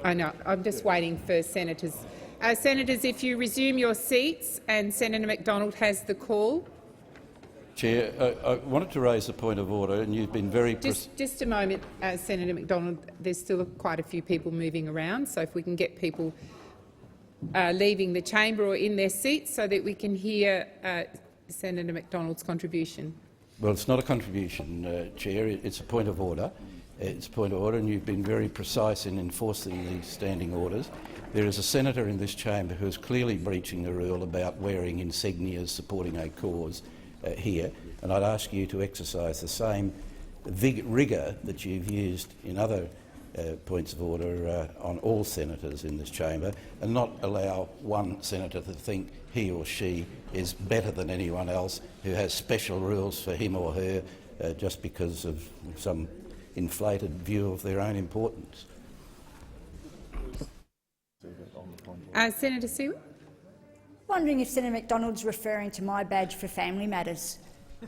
I know. I'm just waiting for senators. Senators, if you resume your seats, and Senator McDonald has the call. Chair, I wanted to raise a point of order, and you've been very... Just a moment, Senator McDonald. There's still quite a few people moving around, so if we can get people leaving the chamber or in their seats so that we can hear Senator McDonald's contribution. Well, it's not a contribution, Chair. It's a point of order. It's a point of order, and you've been very precise in enforcing these standing orders. There is a senator in this chamber who is clearly breaching the rule about wearing insignias supporting a cause here, and I'd ask you to exercise the same rigour that you've used in other points of order on all senators in this chamber, and not allow one senator to think he or she is better than anyone else who has special rules for him or her just because of some inflated view of their own importance. Senator Seward? Wondering if Senator McDonald's referring to my badge for family matters. I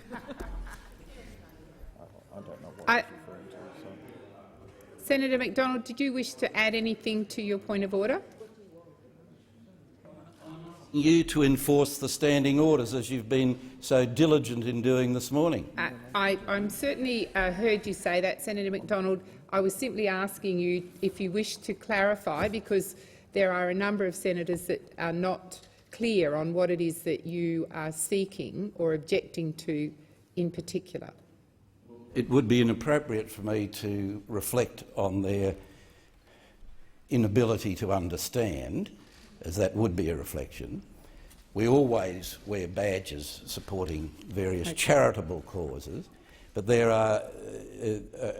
don't know what he's referring to. So. Senator McDonald, did you wish to add anything to your point of order? You to enforce the standing orders, as you've been so diligent in doing this morning. I'm certainly heard you say that, Senator McDonald. I was simply asking you if you wish to clarify, because there are a number of senators that are not clear on what it is that you are seeking or objecting to in particular. It would be inappropriate for me to reflect on their inability to understand, as that would be a reflection. We always wear badges supporting various charitable causes, but there are,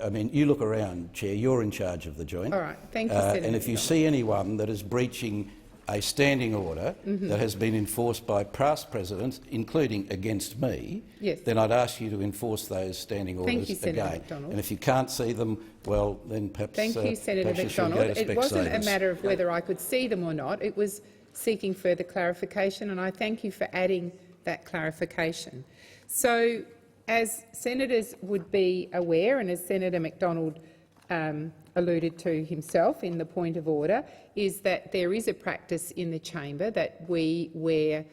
I mean, you look around, Chair, you're in charge of the joint. All right, thank you, Senator. And if you see anyone that is breaching a standing order that has been enforced by past presidents, including against me, then I'd ask you to enforce those standing orders again. And if you can't see them, well, then perhaps thank you, Senator McDonald. It wasn't a matter of whether I could see them or not. It was seeking further clarification, and I thank you for adding that clarification. So, as senators would be aware, and as Senator McDonald alluded to himself in the point of order, is that there is a practice in the chamber that we wear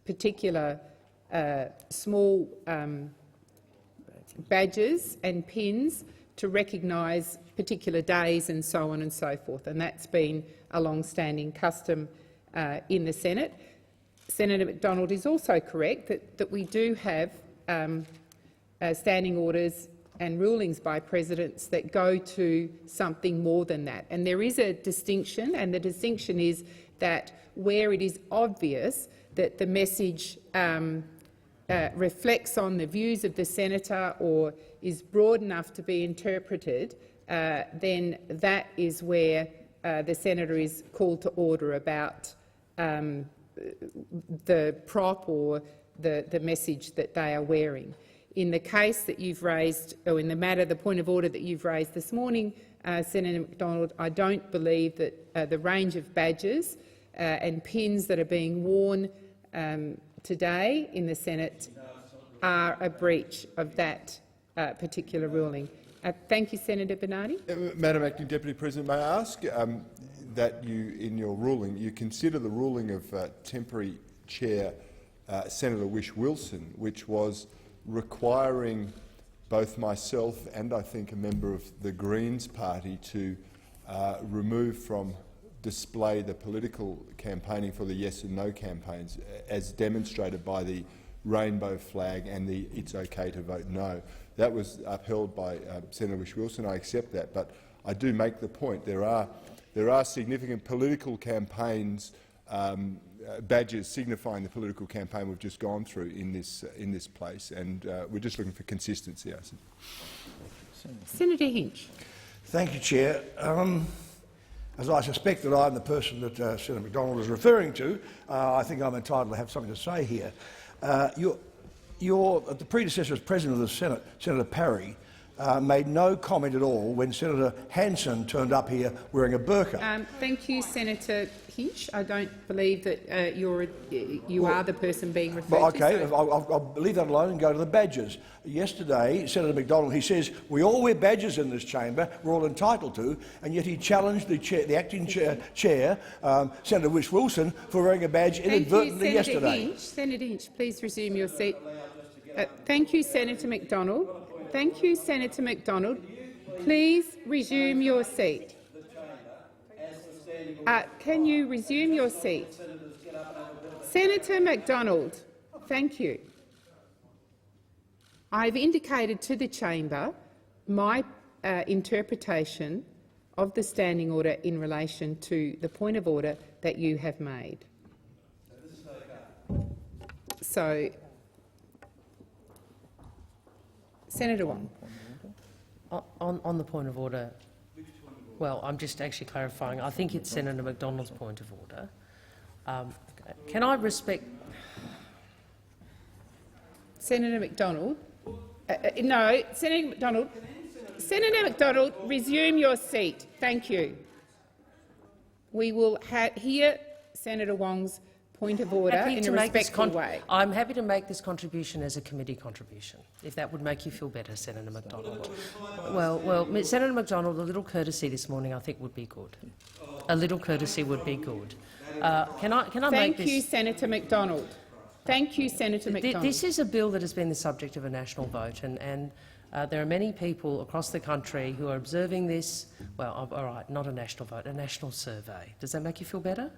particular small badges and pins to recognise particular days and so on and so forth, and that's been a long-standing custom in the Senate. Senator McDonald is also correct that we do have standing orders and rulings by presidents that go to something more than that. And there is a distinction, and the distinction is that where it is obvious that the message reflects on the views of the senator or is broad enough to be interpreted, then that is where the senator is called to order about the prop or the message that they are wearing. In the case that you've raised, or in the matter, the point of order that you've raised this morning, Senator McDonald, I don't believe that the range of badges and pins that are being worn today in the Senate are a breach of that particular ruling. Thank you, Senator Bernardi. Madam Acting Deputy President, may I ask that you, in your ruling, you consider the ruling of temporary Chair Senator Whish-Wilson, which was requiring both myself and I think a member of the Greens party to remove from display the political campaigning for the yes and no campaigns, as demonstrated by the rainbow flag and the "it's okay to vote no." That was upheld by Senator Whish-Wilson. I accept that, but I do make the point there are significant political campaigns, badges signifying the political campaign we've just gone through in this place, and we're just looking for consistency. I see. Senator Hinch. Thank you, Chair. As I suspect that I'm the person that Senator McDonald is referring to, I think I'm entitled to have something to say here. The predecessor as President of the Senate, Senator Parry, made no comment at all when Senator Hanson turned up here wearing a burqa. Thank you, Senator Hinch. I don't believe that you are the person being referred Well, to. OK, So I'll leave that alone and go to the badges. Yesterday, Senator McDonald, he says, we all wear badges in this chamber, we're all entitled to, and yet he challenged the acting chair, Senator Wilson, for wearing a badge inadvertently yesterday. Senator Hinch, please resume your seat. Thank you, Senator McDonald. Thank you, Senator McDonald. Please resume your seat. Can you resume your seat? Senator McDonald, thank you. I've indicated to the chamber my interpretation of the standing order in relation to the point of order that you have made. So, Senator Wong. On the point of order, well, I'm just actually clarifying. I think it's Senator McDonald's point of order. Can I respect... Senator McDonald? No, Senator McDonald. Senator McDonald, resume your seat. Thank you. We will hear Senator Wong's point of order in a respectful way. I'm happy to make this contribution as a committee contribution, if that would make you feel better, Senator McDonald. Well, Senator McDonald, a little courtesy this morning I think would be good. A little courtesy would be good. Can I make this... Thank you, Senator McDonald. Thank you, Senator McDonald. This is a bill that has been the subject of a national vote, and there are many people across the country who are observing this. Well, all right, not a national vote, a national survey. Does that make you feel better?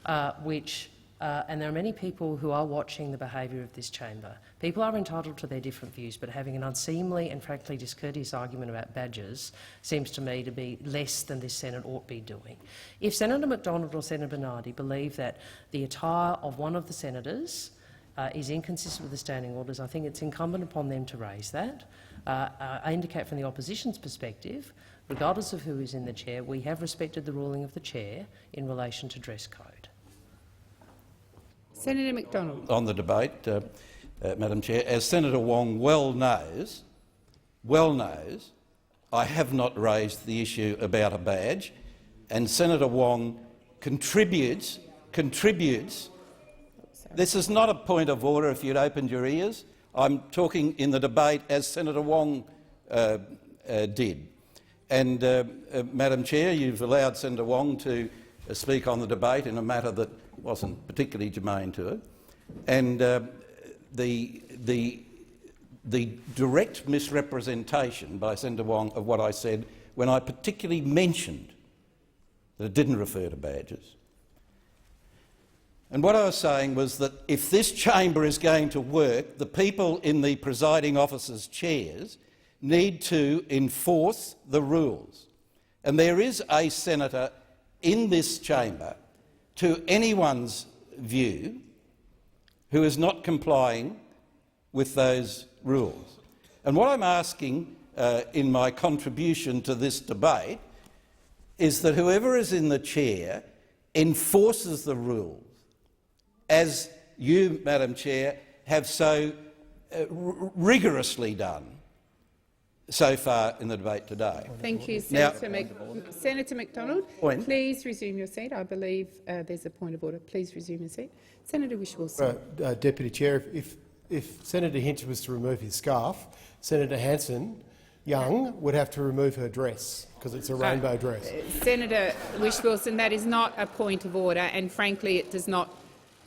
And there are many people who are watching the behaviour of this chamber. People are entitled to their different views, but having an unseemly and frankly discourteous argument about badges seems to me to be less than this Senate ought be doing. If Senator McDonald or Senator Bernardi believe that the attire of one of the senators is inconsistent with the standing orders, I think it's incumbent upon them to raise that. I indicate from the opposition's perspective, regardless of who is in the chair, we have respected the ruling of the chair in relation to dress code. Senator McDonald. On the debate, Madam Chair, as Senator Wong well knows, I have not raised the issue about a badge, and Senator Wong contributes. This is not a point of order if you'd opened your ears. I'm talking in the debate as Senator Wong did. And, Madam Chair, you've allowed Senator Wong to speak on the debate in a matter that wasn't particularly germane to it. And the direct misrepresentation by Senator Wong of what I said when I particularly mentioned that it didn't refer to badges. And what I was saying was that if this chamber is going to work, the people in the presiding officer's chairs need to enforce the rules. And there is a senator in this chamber, to anyone's view, who is not complying with those rules. And what I'm asking in my contribution to this debate is that whoever is in the chair enforces the rules, as you, Madam Chair, have so rigorously done so far in the debate today. Thank you, Senator McDonald. Point. Please resume your seat. I believe there's a point of order. Please resume your seat. Senator Wilson. Deputy Chair, if Senator Hinch was to remove his scarf, Senator Hanson Young would have to remove her dress because it's a rainbow dress. Senator Wilson, that is not a point of order, and frankly, it does not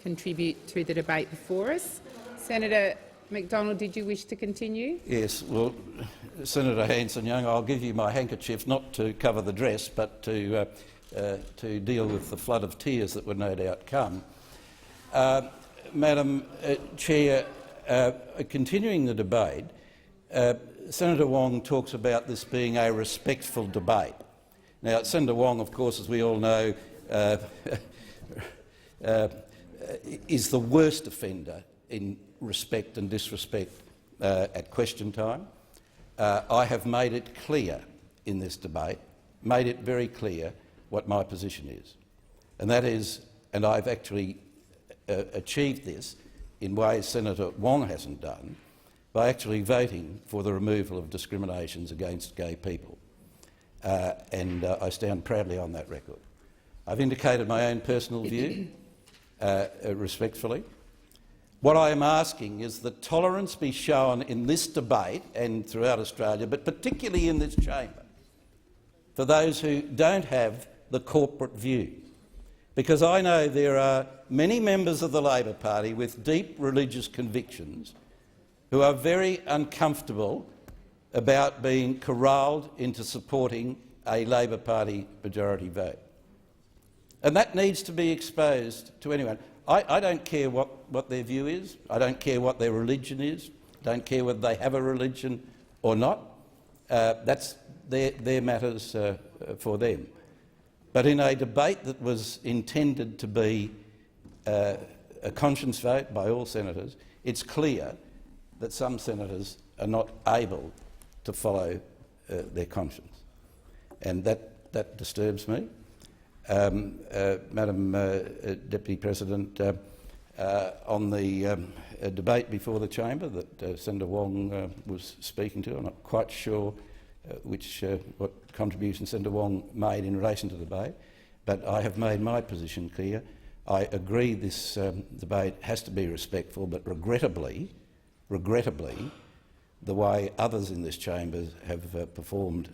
contribute to the debate before us. Senator McDonald, did you wish to continue? Yes. Well, Senator Hanson-Young, I'll give you my handkerchief not to cover the dress but to deal with the flood of tears that would no doubt come. Madam Chair, continuing the debate, Senator Wong talks about this being a respectful debate. Now, Senator Wong, of course, as we all know, is the worst offender in respect and disrespect at question time. I have made it clear in this debate, made it very clear what my position is. And that is, and I've actually achieved this in ways Senator Wong hasn't done, by actually voting for the removal of discriminations against gay people. And I stand proudly on that record. I've indicated my own personal view respectfully. What I am asking is that tolerance be shown in this debate and throughout Australia, but particularly in this chamber, for those who don't have the corporate view. Because I know there are many members of the Labor Party with deep religious convictions who are very uncomfortable about being corralled into supporting a Labor Party majority vote. And that needs to be exposed to anyone. I don't care what their view is. I don't care what their religion is. I don't care whether they have a religion or not. That's their matters for them. But in a debate that was intended to be a conscience vote by all senators, it's clear that some senators are not able to follow their conscience. And that disturbs me. Madam Deputy President, on the debate before the chamber that Senator Wong was speaking to, I'm not quite sure what contribution Senator Wong made in relation to the debate, but I have made my position clear. I agree this debate has to be respectful, but regrettably, the way others in this chamber have performed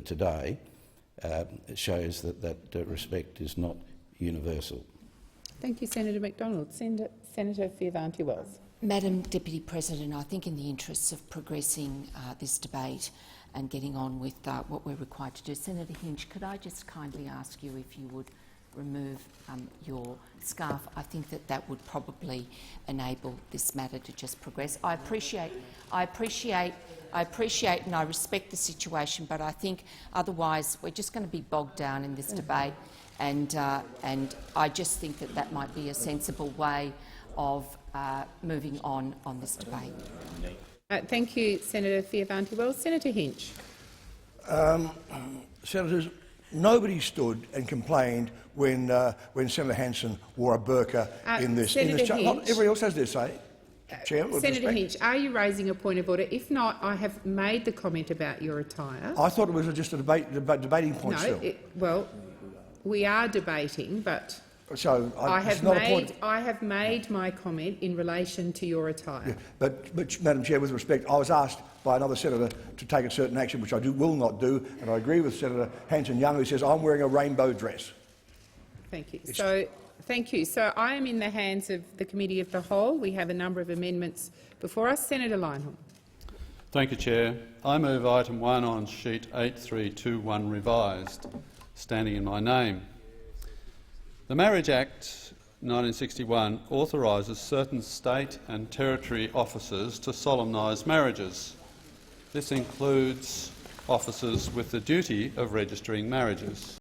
today shows that respect is not universal. Thank you, Senator McDonald. Senator Fiervanti-Wells. Madam Deputy President, I think in the interests of progressing this debate and getting on with what we're required to do, Senator Hinch, could I just kindly ask you if you would remove your scarf? I think that would probably enable this matter to just progress. I appreciate and I respect the situation, but I think otherwise we're just going to be bogged down in this debate, and I just think that might be a sensible way of moving on this debate. Thank you, Senator Fiervanti-Wells. Senator Hinch. Senators, nobody stood and complained when Senator Hanson wore a burqa in this. Senator Hinch. Everybody else has their say. Chair, with Senator respect. Hinch, are you raising a point of order? If not, I have made the comment about your attire. I thought it was just a debating point still. Well, we are debating, but So I it's not a point. have made my comment in relation to your attire. Yeah, but Madam Chair, with respect, I was asked by another senator to take a certain action, which I will not do, and I agree with Senator Hanson-Young, who says I'm wearing a rainbow dress. Thank you. Thank you. So I am in the hands of the Committee of the Whole. We have a number of amendments before us. Senator Leinholm. Thank you, Chair. I move item 1 on sheet 8321 revised, standing in my name. The Marriage Act 1961 authorises certain state and territory officers to solemnise marriages. This includes officers with the duty of registering marriages.